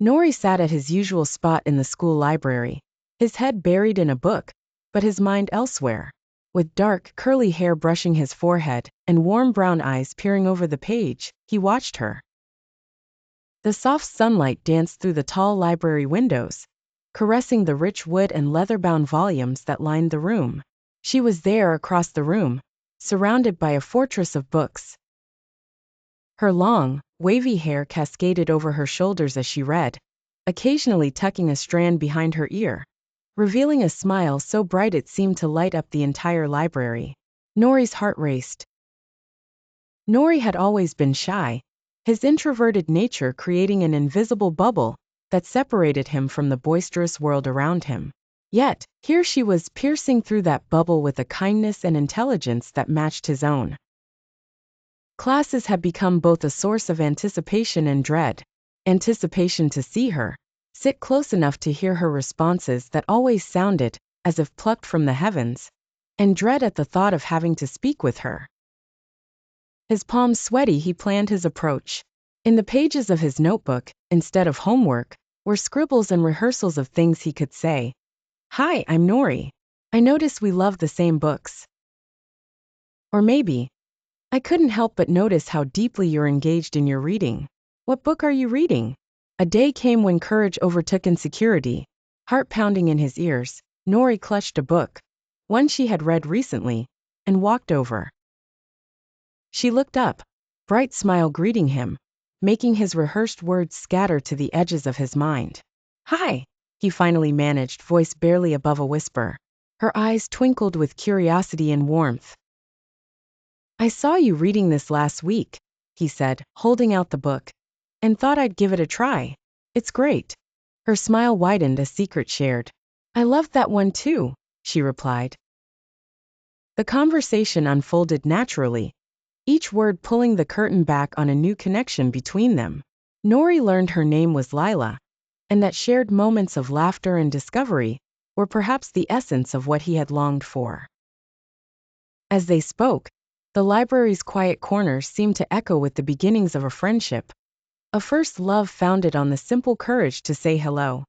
Nouri sat at his usual spot in the school library, his head buried in a book, but his mind elsewhere. With dark, curly hair brushing his forehead, and warm brown eyes peering over the page, he watched her. The soft sunlight danced through the tall library windows, caressing the rich wood and leather-bound volumes that lined the room. She was there across the room, surrounded by a fortress of books. Her long, wavy hair cascaded over her shoulders as she read, occasionally tucking a strand behind her ear, revealing a smile so bright it seemed to light up the entire library. Nouri's heart raced. Nouri had always been shy, his introverted nature creating an invisible bubble that separated him from the boisterous world around him. Yet, here she was piercing through that bubble with a kindness and intelligence that matched his own. Classes had become both a source of anticipation and dread. Anticipation to see her, sit close enough to hear her responses that always sounded as if plucked from the heavens, and dread at the thought of having to speak with her. His palms sweaty, he planned his approach. In the pages of his notebook, instead of homework, were scribbles and rehearsals of things he could say. "Hi, I'm Nouri. I notice we love the same books." Or maybe, "I couldn't help but notice how deeply you're engaged in your reading. What book are you reading?" A day came when courage overtook insecurity. Heart pounding in his ears, Nouri clutched a book, one she had read recently, and walked over. She looked up, bright smile greeting him, making his rehearsed words scatter to the edges of his mind. "Hi," he finally managed, voice barely above a whisper. Her eyes twinkled with curiosity and warmth. "I saw you reading this last week," he said, holding out the book, "and thought I'd give it a try. It's great." Her smile widened, a secret shared. "I loved that one too," she replied. The conversation unfolded naturally, each word pulling the curtain back on a new connection between them. Nouri learned her name was Lila, and that shared moments of laughter and discovery were perhaps the essence of what he had longed for. As they spoke, the library's quiet corners seemed to echo with the beginnings of a friendship, a first love founded on the simple courage to say hello.